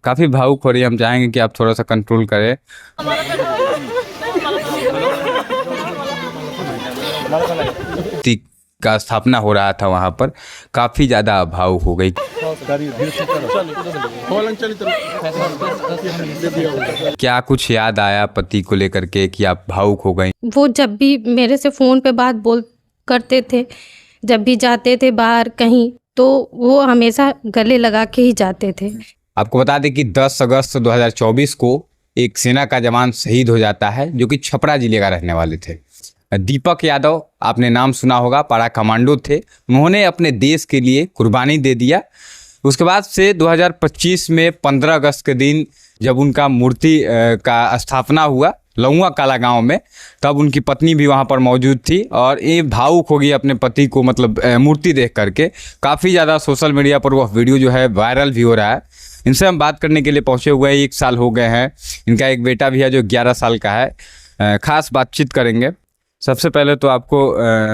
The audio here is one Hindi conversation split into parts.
काफ़ी भावुक हो रही है, हम चाहेंगे कि आप थोड़ा सा कंट्रोल करें। मूर्ति का स्थापना हो रहा था वहाँ पर, काफ़ी ज़्यादा भावुक हो गई। क्या कुछ याद आया पति को लेकर के कि आप भावुक हो गई? वो जब भी मेरे से फ़ोन पे बात बोल करते थे, जब भी जाते थे बाहर कहीं, तो वो हमेशा गले लगा के ही जाते थे। आपको बता दें कि 10 अगस्त 2024 को एक सेना का जवान शहीद हो जाता है, जो कि छपरा जिले का रहने वाले थे। दीपक यादव, आपने नाम सुना होगा, पारा कमांडो थे। उन्होंने अपने देश के लिए कुर्बानी दे दिया। उसके बाद से 2025 में 15 अगस्त के दिन जब उनका मूर्ति का स्थापना हुआ लौंगा काला गांव में, तब उनकी पत्नी भी वहां पर मौजूद थी और ये भावुक हो गई अपने पति को मतलब मूर्ति देख करके। काफ़ी ज़्यादा सोशल मीडिया पर वह वीडियो जो है वायरल भी हो रहा है। इनसे हम बात करने के लिए पहुंचे हुए हैं, 1 साल हो गए हैं। इनका एक बेटा भी है जो 11 साल का है। खास बातचीत करेंगे। सबसे पहले तो आपको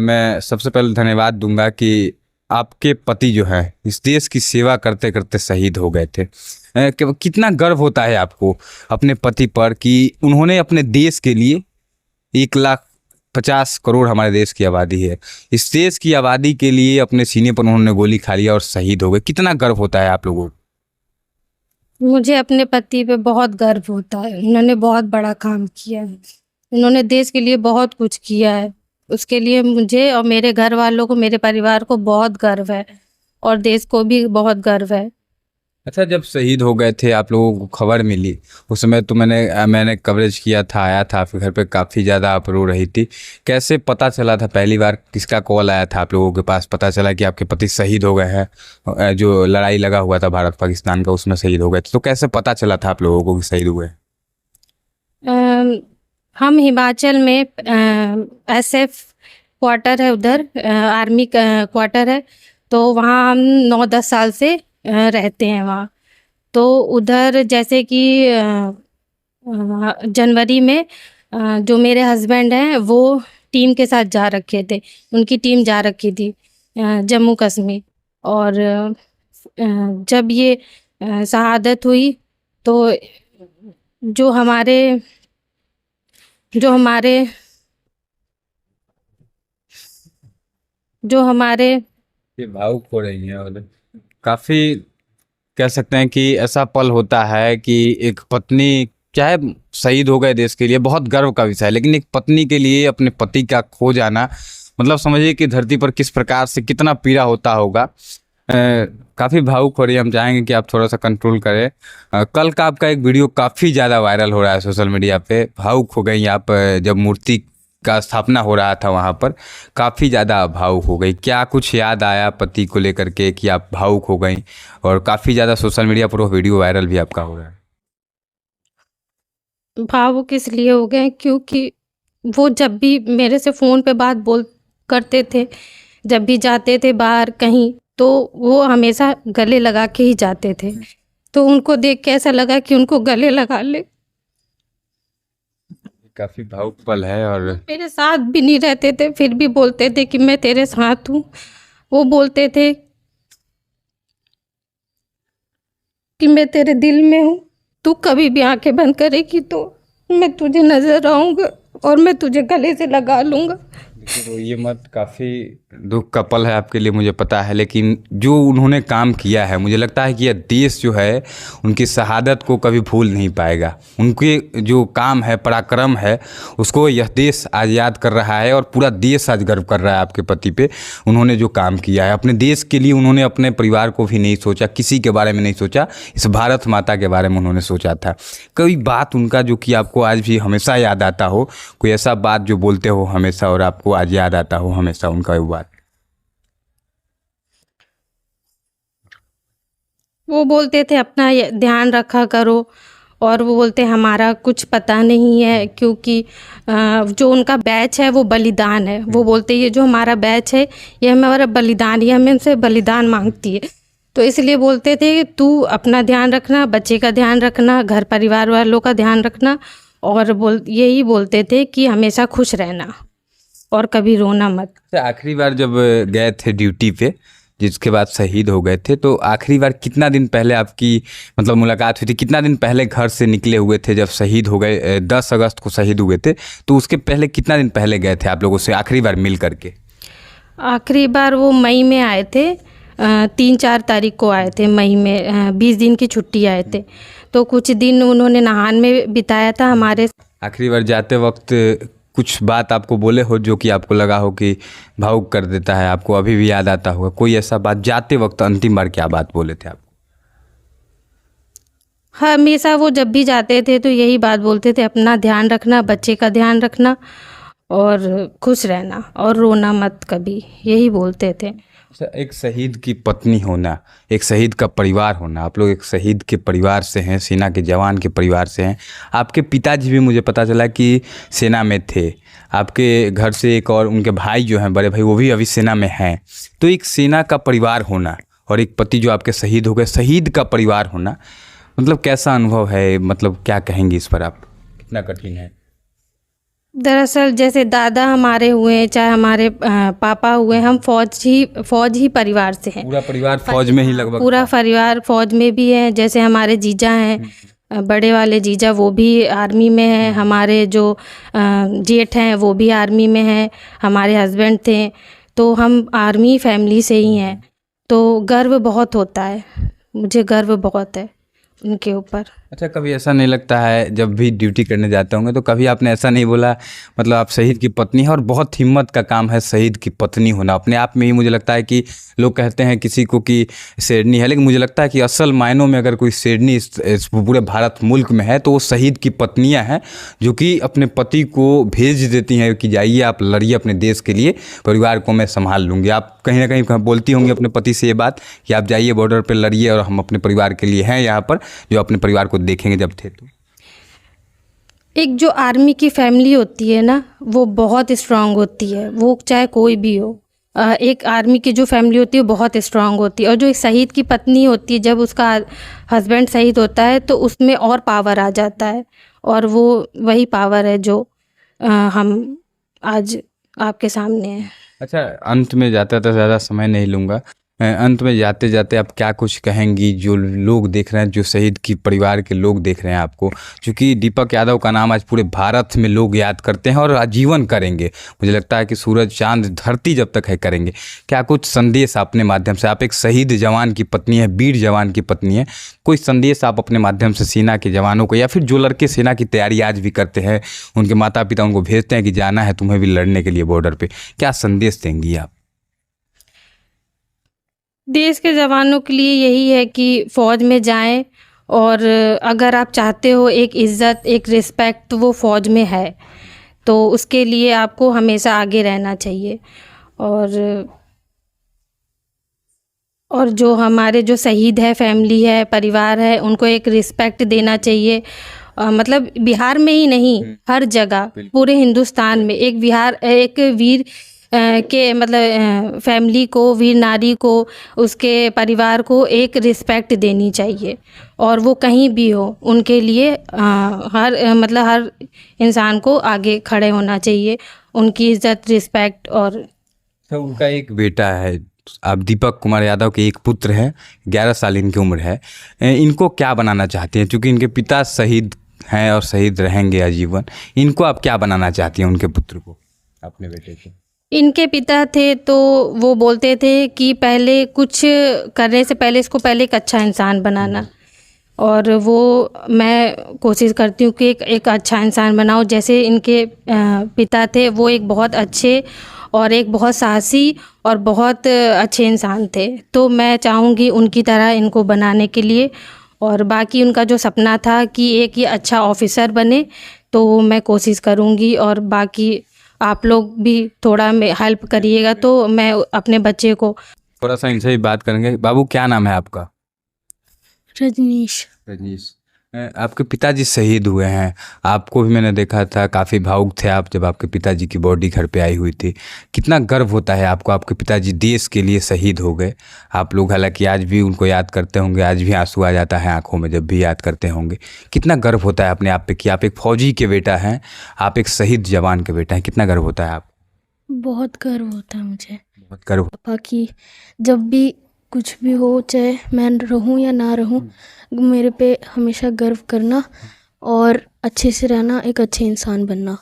मैं सबसे पहले धन्यवाद दूंगा कि आपके पति जो है इस देश की सेवा करते करते शहीद हो गए थे। कितना गर्व होता है आपको अपने पति पर कि उन्होंने अपने देश के लिए 1,50,000 करोड़ हमारे देश की आबादी है, इस देश की आबादी के लिए अपने सीने पर उन्होंने गोली खा लिया और शहीद हो गए। कितना गर्व होता है आप लोगों को? मुझे अपने पति पे बहुत गर्व होता है। उन्होंने बहुत बड़ा काम किया है, उन्होंने देश के लिए बहुत कुछ किया है। उसके लिए मुझे और मेरे घर वालों को, मेरे परिवार को बहुत गर्व है और देश को भी बहुत गर्व है। अच्छा, जब शहीद हो गए थे आप लोगों को खबर मिली, उस समय तो मैंने कवरेज किया था, आया था आपके घर पे, काफ़ी ज़्यादा आप रो रही थी। कैसे पता चला था, पहली बार किसका कॉल आया था आप लोगों के पास, पता चला कि आपके पति शहीद हो गए हैं? जो लड़ाई लगा हुआ था भारत पाकिस्तान का, उसमें शहीद हो गए थे, तो कैसे पता चला था आप लोगों को कि शहीद हुए? हम हिमाचल में SF क्वार्टर है, उधर आर्मी क्वार्टर है, तो वहाँ हम 9-10 साल से रहते हैं वहाँ। तो उधर जैसे कि जनवरी में जो मेरे हस्बैंड हैं वो टीम के साथ जा रखे थे, उनकी टीम जा रखी थी जम्मू कश्मीर। और जब ये शहादत हुई तो जो हमारे ये भावुक हो रही हैं और काफ़ी कह सकते हैं कि ऐसा पल होता है कि एक पत्नी, चाहे शहीद हो गए देश के लिए, बहुत गर्व का विषय है, लेकिन एक पत्नी के लिए अपने पति का खो जाना, मतलब समझिए कि धरती पर किस प्रकार से कितना पीड़ा होता होगा। काफ़ी भावुक हो रही है, हम चाहेंगे कि आप थोड़ा सा कंट्रोल करें। कल का आपका एक वीडियो काफ़ी ज़्यादा वायरल हो रहा है सोशल मीडिया पे, भावुक हो गई आप जब मूर्ति का स्थापना हो रहा था वहाँ पर, काफ़ी ज़्यादा भावुक हो गई। क्या कुछ याद आया पति को लेकर के कि आप भावुक हो गई? और काफ़ी ज़्यादा सोशल मीडिया पर वो वीडियो वायरल भी आपका हो रहा है। भावुक इसलिए हो गए क्योंकि वो जब भी मेरे से फ़ोन पे बात बोल करते थे, जब भी जाते थे बाहर कहीं, तो वो हमेशा गले लगा के ही जाते थे। तो उनको देख के ऐसा लगा कि उनको गले लगा ले। काफ़ी भावुक पल है। और मेरे साथ भी नहीं रहते थे, फिर भी बोलते थे कि मैं तेरे साथ हूँ। वो बोलते थे कि मैं तेरे दिल में हूँ, तू कभी भी आंखें बंद करेगी तो मैं तुझे नजर आऊँगा और मैं तुझे गले से लगा लूँगा। तो ये मत, काफ़ी दुख का पल है आपके लिए, मुझे पता है, लेकिन जो उन्होंने काम किया है, मुझे लगता है कि यह देश जो है उनकी शहादत को कभी भूल नहीं पाएगा। उनके जो काम है, पराक्रम है, उसको यह देश आज याद कर रहा है और पूरा देश आज गर्व कर रहा है आपके पति पे। उन्होंने जो काम किया है अपने देश के लिए, उन्होंने अपने परिवार को भी नहीं सोचा, किसी के बारे में नहीं सोचा, इस भारत माता के बारे में उन्होंने सोचा था। कोई बात उनका जो कि आपको आज भी हमेशा याद आता हो, कोई ऐसा बात जो बोलते हो हमेशा और आपको आज याद आता हो हमेशा उनका वो बात? वो बोलते थे अपना ध्यान रखा करो, और वो बोलते हमारा कुछ पता नहीं है क्योंकि जो उनका बैच है वो बलिदान है। वो बोलते ये जो हमारा बैच है ये हमारा बलिदान, ये हमें उनसे बलिदान मांगती है। तो इसलिए बोलते थे तू अपना ध्यान रखना, बच्चे का ध्यान रखना, घर परिवार वालों का ध्यान रखना, और यही बोलते थे कि हमेशा खुश रहना और कभी रोना मत। आखिरी बार जब गए थे ड्यूटी पे, जिसके बाद शहीद हो गए थे। तो आखिरी बार कितना दिन पहले आपकी मतलब मुलाकात हुई थी, कितना दिन पहले घर से निकले हुए थे जब शहीद हो गए? 10 अगस्त को शहीद हुए थे, तो उसके पहले कितना दिन पहले गए थे आप लोगों से आखिरी बार मिल करके? आखिरी बार वो मई में आए थे, 3-4 तारीख को आए थे मई में, 20 दिन की छुट्टी आए थे। तो कुछ दिन उन्होंने नाहन में बिताया था हमारे। आखिरी बार जाते वक्त कुछ बात आपको बोले हो जो कि आपको लगा हो कि भावुक कर देता है, आपको अभी भी याद आता होगा? कोई ऐसा बात जाते वक्त अंतिम बार क्या बात बोले थे आपको? हमेशा वो जब भी जाते थे तो यही बात बोलते थे, अपना ध्यान रखना, बच्चे का ध्यान रखना और खुश रहना और रोना मत कभी, यही बोलते थे। एक शहीद की पत्नी होना, एक शहीद का परिवार होना, आप लोग एक शहीद के परिवार से हैं, सेना के जवान के परिवार से हैं। आपके पिताजी भी मुझे पता चला कि सेना में थे। आपके घर से एक और उनके भाई जो हैं, बड़े भाई, वो भी अभी सेना में हैं। तो एक सेना का परिवार होना और एक पति जो आपके शहीद हो गए, शहीद का परिवार होना, मतलब कैसा अनुभव है? मतलब क्या कहेंगे इस पर आप? कितना कठिन है? दरअसल जैसे दादा हमारे हुए, चाहे हमारे पापा हुए, हम फौज ही परिवार से हैं। पूरा परिवार फौज में ही लगभग पूरा परिवार फौज में भी है। जैसे हमारे जीजा हैं, बड़े वाले जीजा, वो भी आर्मी में हैं। हमारे जो जेठ हैं वो भी आर्मी में हैं। हमारे हस्बैंड थे, तो हम आर्मी फैमिली से ही हैं। तो गर्व बहुत होता है, मुझे गर्व बहुत है उनके ऊपर। अच्छा, कभी ऐसा नहीं लगता है जब भी ड्यूटी करने जाते होंगे तो कभी आपने ऐसा नहीं बोला, मतलब आप शहीद की पत्नी है और बहुत हिम्मत का काम है शहीद की पत्नी होना अपने आप में ही? मुझे लगता है कि लोग कहते हैं किसी को कि शेरनी है, लेकिन मुझे लगता है कि असल मायनों में अगर कोई शेरनी इस पूरे भारत मुल्क में है तो वो शहीद की पत्नियां हैं, जो कि अपने पति को भेज देती हैं कि जाइए आप लड़िए अपने देश के लिए, परिवार को मैं संभाल लूँगी। आप कहीं ना कहीं बोलती होंगी अपने पति से ये बात कि आप जाइए बॉर्डर पर लड़िए और हम अपने परिवार के लिए हैं यहाँ पर, जो अपने परिवार को देखेंगे जब थे। तो एक जो आर्मी की फैमिली होती है ना, वो बहुत स्ट्रांग होती है, वो चाहे कोई भी हो। एक आर्मी की जो फैमिली होती है वो बहुत स्ट्रांग होती है। और जो एक शहीद की पत्नी होती है, जब उसका हस्बैंड शहीद होता है तो उसमें और पावर आ जाता है, और वो वही पावर है जो हम आज आपके सामने हैं। अच्छा, अंत में जाते तो ज़्यादा समय नहीं लूँगा, अंत में जाते जाते आप क्या कुछ कहेंगी जो लोग देख रहे हैं, जो शहीद की परिवार के लोग देख रहे हैं आपको? क्योंकि दीपक यादव का नाम आज पूरे भारत में लोग याद करते हैं और आजीवन करेंगे। मुझे लगता है कि सूरज चांद धरती जब तक है करेंगे। क्या कुछ संदेश अपने माध्यम से, आप एक शहीद जवान की पत्नी है, वीर जवान की पत्नी है, कोई संदेश आप अपने माध्यम से सेना के जवानों को, या फिर जो लड़के सेना की तैयारी आज भी करते हैं, उनके माता पिता उनको भेजते हैं कि जाना है तुम्हें भी लड़ने के लिए बॉर्डर पर, क्या संदेश देंगी आप? देश के जवानों के लिए यही है कि फ़ौज में जाएं, और अगर आप चाहते हो एक इज़्ज़त, एक रिस्पेक्ट, तो वो फ़ौज में है। तो उसके लिए आपको हमेशा आगे रहना चाहिए। और जो हमारे जो शहीद है, फैमिली है, परिवार है, उनको एक रिस्पेक्ट देना चाहिए। मतलब बिहार में ही नहीं, हर जगह, पूरे हिंदुस्तान में एक वीर के मतलब फैमिली को, वीर नारी को, उसके परिवार को एक रिस्पेक्ट देनी चाहिए। और वो कहीं भी हो, उनके लिए हर इंसान को आगे खड़े होना चाहिए, उनकी इज़्ज़त, रिस्पेक्ट। और तो उनका एक बेटा है, आप दीपक कुमार यादव के एक पुत्र है, 11 साल इनकी उम्र है। इनको क्या बनाना चाहते हैं? क्योंकि इनके पिता शहीद हैं और शहीद रहेंगे आजीवन। इनको आप क्या बनाना चाहती हैं, उनके पुत्र को, अपने बेटे को? इनके पिता थे तो वो बोलते थे कि पहले कुछ करने से पहले इसको पहले एक अच्छा इंसान बनाना, और वो मैं कोशिश करती हूँ कि एक अच्छा इंसान बनाऊँ। जैसे इनके पिता थे, वो एक बहुत अच्छे और एक बहुत साहसी और बहुत अच्छे इंसान थे। तो मैं चाहूँगी उनकी तरह इनको बनाने के लिए। और बाकी उनका जो सपना था कि एक ये अच्छा ऑफिसर बने, तो मैं कोशिश करूँगी। और बाकी आप लोग भी थोड़ा हेल्प करिएगा तो मैं अपने बच्चे को थोड़ा सा इनसे ही बात करेंगे। बाबू, क्या नाम है आपका? रजनीश। रजनीश, आपके पिताजी शहीद हुए हैं, आपको भी मैंने देखा था, काफ़ी भावुक थे आप जब आपके पिताजी की बॉडी घर पे आई हुई थी। कितना गर्व होता है आपको, आपके पिताजी देश के लिए शहीद हो गए। आप लोग हालांकि आज भी उनको याद करते होंगे, आज भी आंसू आ जाता है आंखों में जब भी याद करते होंगे। कितना गर्व होता है अपने आप पे कि आप एक फौजी के बेटा हैं, आप एक शहीद जवान के बेटा हैं, कितना गर्व होता है आप? बहुत गर्व होता है मुझे। मत करो। पापा की जब भी कुछ भी हो, चाहे मैं रहूं या ना रहूं, मेरे पे हमेशा गर्व करना और अच्छे से रहना, एक अच्छे इंसान बनना।